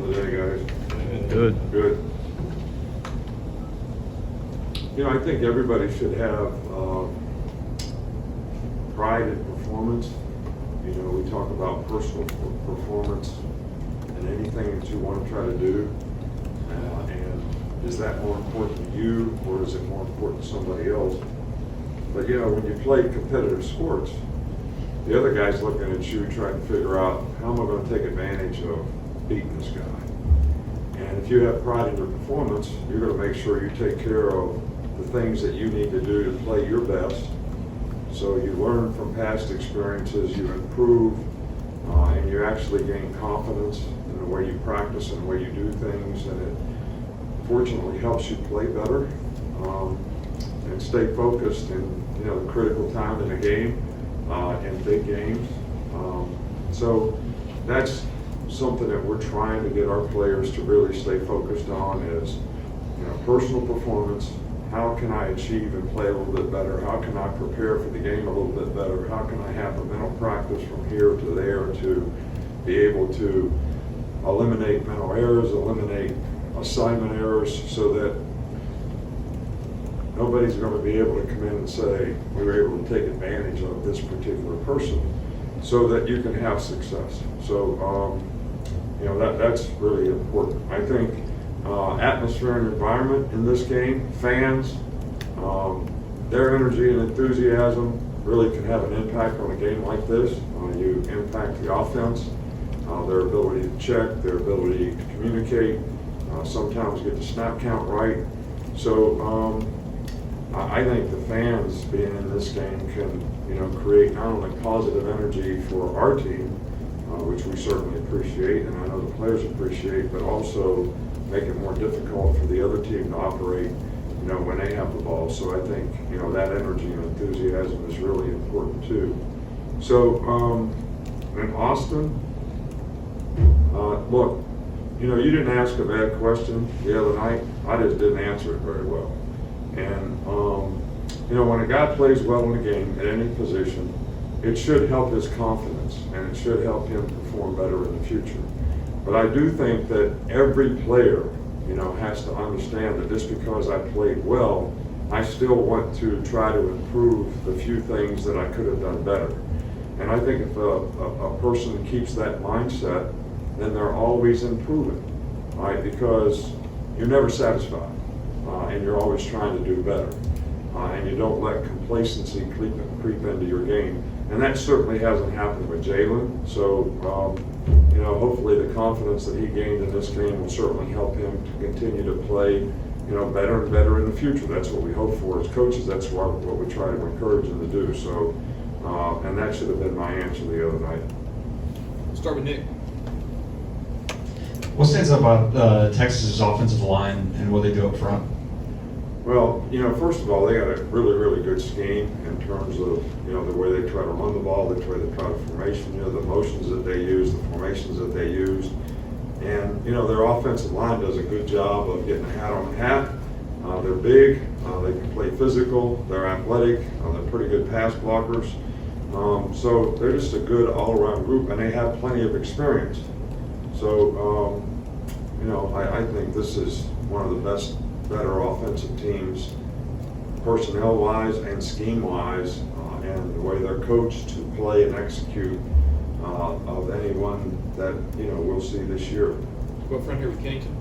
doing today, guys? Good. Good. You know, I think everybody should have pride in performance. You know, we talk about personal performance and anything that you want to try to do. And is that more important to you, or is it more important to somebody else? But you know, when you play competitive sports, the other guy's looking at you trying to figure out, how am I going to take advantage of beating this guy? And if you have pride in your performance, you're going to make sure you take care of the things that you need to do to play your best. So you learn from past experiences, you improve, and you actually gain confidence in the way you practice and the way you do things, and it fortunately helps you play better and stay focused in, you know, the critical time in a game, in big games. So that's something that we're trying to get our players to really stay focused on is, you know, personal performance. How can I achieve and play a little bit better? How can I prepare for the game a little bit better? How can I have a mental practice from here to there to be able to eliminate mental errors, eliminate assignment errors, so that nobody's going to be able to come in and say, we were able to take advantage of this particular person, so that you can have success. So, you know, that's really important. I think atmosphere and environment in this game, fans, their energy and enthusiasm really can have an impact on a game like this. You impact the offense, their ability to check, their ability to communicate, sometimes get the snap count right. So I think the fans being in this game can, you know, create not only positive energy for our team, which we certainly appreciate, and I know the players appreciate, but also make it more difficult for the other team to operate, you know, when they have the ball. So I think, you know, that energy and enthusiasm is really important too. So in Austin, look, you know, you didn't ask a bad question the other night. I just didn't answer it very well. And you know, when a guy plays well in a game at any position, it should help his confidence and it should help him perform better in the future. But I do think that every player, you know, has to understand that just because I played well, I still want to try to improve the few things that I could have done better. And I think if a person keeps that mindset, then they're always improving, right? Because you're never satisfied, and you're always trying to do better. And you don't let complacency creep into your game. And that certainly hasn't happened with Jalen. So, you know, hopefully the confidence that he gained in this game will certainly help him to continue to play, you know, better and better in the future. That's what we hope for as coaches. That's what we try to encourage him to do. So, and that should have been my answer the other night. Start with Nick. What stands out about Texas's offensive line and what they do up front? Well, you know, first of all, they got a really, really good scheme in terms of, you know, the way they try to run the ball, the way they try to formation, you know, the motions that they use, the formations that they use. And, you know, their offensive line does a good job of getting a hat on a hat. They're big, they can play physical, they're athletic, they're pretty good pass blockers. So they're just a good all-around group, and they have plenty of experience. So, you know, I think this is one of the better offensive teams, personnel-wise and scheme-wise, and the way they're coached to play and execute of anyone that, you know, we'll see this year. Go up front here with Kennington.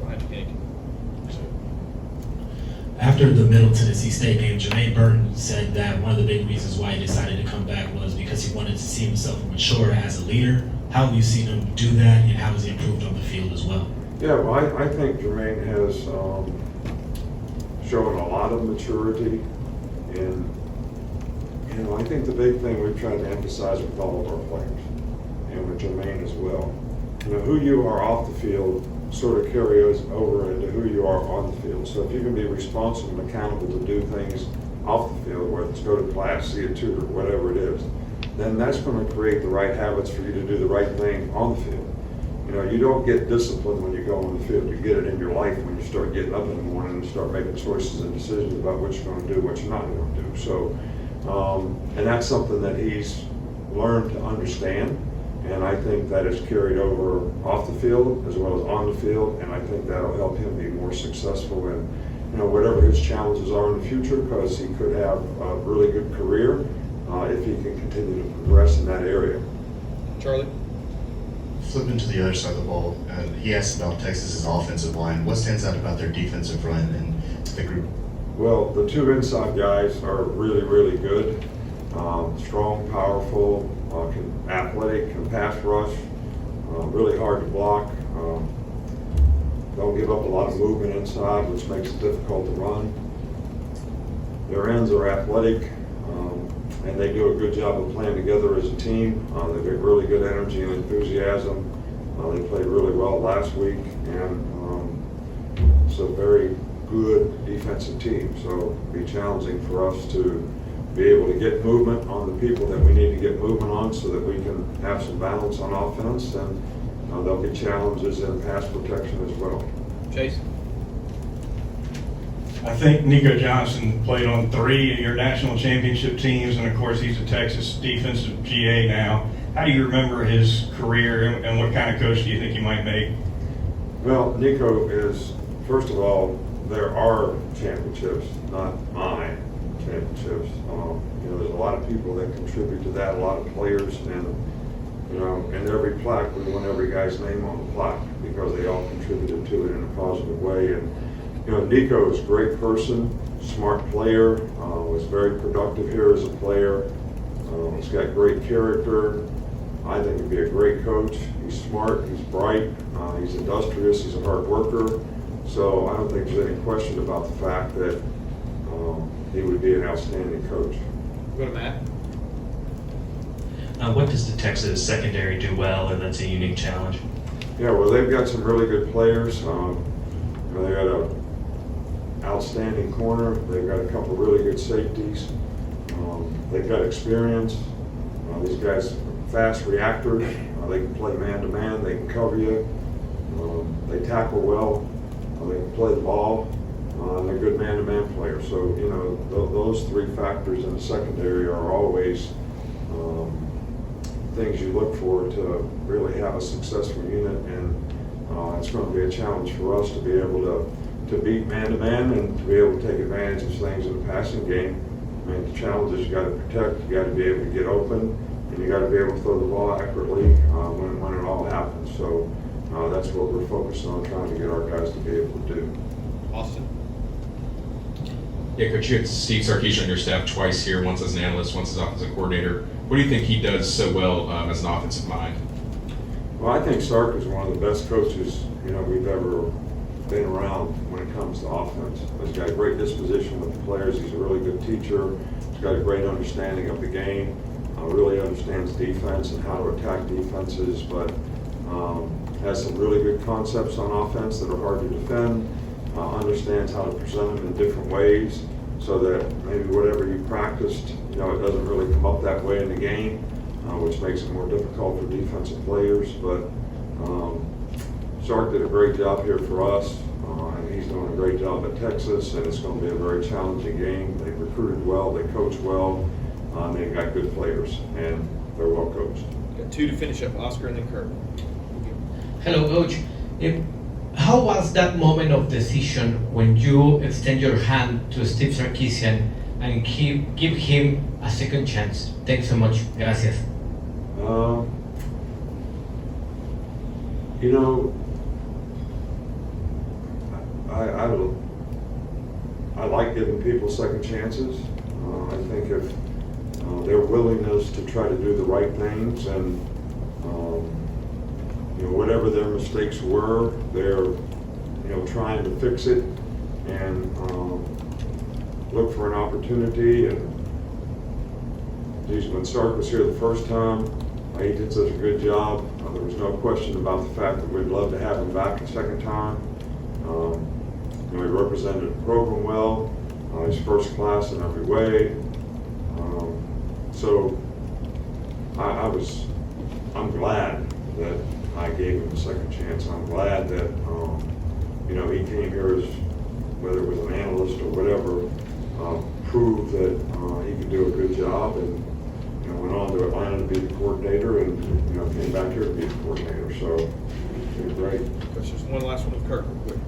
Behind you, Kennington. After the Middle Tennessee State game, Jermaine Burton said that one of the big reasons why he decided to come back was because he wanted to see himself mature as a leader. How have you seen him do that, and how has he improved on the field as well? Yeah, well, I think Jermaine has shown a lot of maturity, and, you know, I think the big thing we've tried to emphasize with all of our players, and with Jermaine as well, you know, who you are off the field sort of carries over into who you are on the field. So if you can be responsible and accountable to do things off the field, whether it's go to class, see a tutor, whatever it is, then that's going to create the right habits for you to do the right thing on the field. You know, you don't get discipline when you go on the field. You get it in your life when you start getting up in the morning and start making choices and decisions about what you're going to do, what you're not going to do. So, and that's something that he's learned to understand, And I think that is carried over off the field as well as on the field, and I think that'll help him be more successful in, whatever his challenges are in the future, because he could have a really good career if he can continue to progress in that area. Charlie? Flipping to the other side of the ball, he asked about Texas's offensive line. What stands out about their defensive line and the group? Well, the two inside guys are really, really good. Strong, powerful, athletic, can pass rush, really hard to block. Don't give up a lot of movement inside, which makes it difficult to run. Their ends are athletic, and they do a good job of playing together as a team. They've got really good energy and enthusiasm. They played really well last week, and it's a very good defensive team. So it'll be challenging for us to be able to get movement on the people that we need to get movement on so that we can have some balance on offense, and there'll be challenges in pass protection as well. Chase? I think Nico Johnson played on 3 of your national championship teams, and of course he's a Texas defensive GA now. How do you remember his career, and what kind of coach do you think he might make? Well, Nico is, first of all, there are championships, not my championships. There's a lot of people that contribute to that, a lot of players, and in every plaque, we want every guy's name on the plaque because they all contributed to it in a positive way. And Nico is a great person, smart player, was very productive here as a player. He's got great character. I think he'd be a great coach. He's smart, he's bright, he's industrious, he's a hard worker. So I don't think there's any question about the fact that he would be an outstanding coach. Go to Matt. What does the Texas secondary do well, and that's a unique challenge? Yeah, well, they've got some really good players. They got an outstanding corner. They've got a couple of really good safeties. They've got experience. These guys are fast reactors. They can play man-to-man. They can cover you. They tackle well. They can play the ball. They're good man-to-man players. So, those 3 factors in the secondary are always things you look for to really have a successful unit, and it's going to be a challenge for us to be able to beat man-to-man and to be able to take advantage of things in the passing game. I mean, the challenge is you got to protect, you got to be able to get open, and you got to be able to throw the ball accurately when it all happens. So that's what we're focused on, trying to get our guys to be able to do. Austin? Yeah, Coach, you had Steve Sarkisian on your staff twice here, once as an analyst, once as offensive coordinator. What do you think he does so well as an offensive mind? Well, I think Sark is one of the best coaches we've ever been around when it comes to offense. He's got a great disposition with the players. He's a really good teacher. He's got a great understanding of the game. Really understands defense and how to attack defenses, but has some really good concepts on offense that are hard to defend. Understands how to present them in different ways so that maybe whatever you practiced, it doesn't really come up that way in the game, which makes it more difficult for defensive players. But Sark did a great job here for us, and he's doing a great job at Texas, and it's going to be a very challenging game. They recruited well, they coached well, they've got good players, and they're well coached. Got 2 to finish up, Oscar and then Kurt. Hello, Coach. How was that moment of decision when you extend your hand to Steve Sarkisian and give him a second chance? Thanks so much. Gracias. I like giving people second chances. I think if their willingness to try to do the right things and whatever their mistakes were, they're trying to fix it and look for an opportunity. And when Sark was here the first time, he did such a good job. There was no question about the fact that we'd love to have him back a second time. He represented the program well. He's first class in every way. So I'm glad that I gave him a second chance. I'm glad that he came here as, whether it was an analyst or whatever, proved that he could do a good job. And you know, went on to Atlanta to be the coordinator and, you know, came back here to be the coordinator, so, did great. Coach, just one last one with Kirk real quick.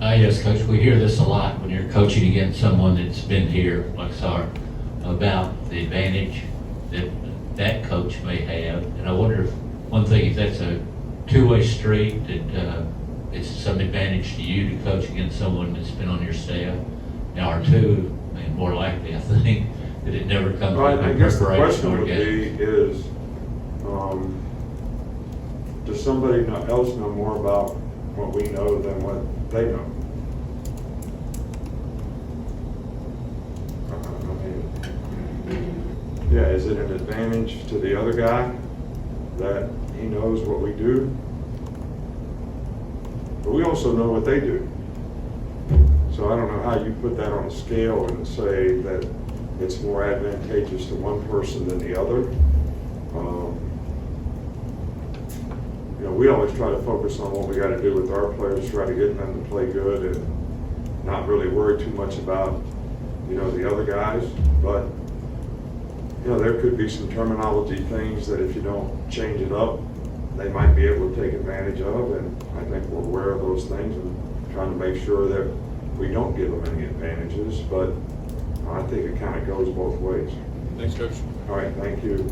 Yes, Coach, we hear this a lot when you're coaching against someone that's been here, like Sar, about the advantage that that coach may have. And I wonder if, one thing, if that's a two-way street, that it's some advantage to you to coach against someone that's been on your staff. Now, or two, I mean, more likely, I think, that it never comes Right, to I guess the preparation question or would game. be is, does somebody else know more about what we know than what they know? Yeah, is it an advantage to the other guy that he knows what we do? But we also know what they do. So I don't know how you put that on a scale and say that it's more advantageous to one person than the other. You know, we always try to focus on what we got to do with our players, try to get them to play good and not really worry too much about, you know, the other guys. But, you know, there could be some terminology things that if you don't change it up, they might be able to take advantage of. And I think we're aware of those things and trying to make sure that we don't give them any advantages. But I think it kind of goes both ways. Thanks, Coach. All right, thank you.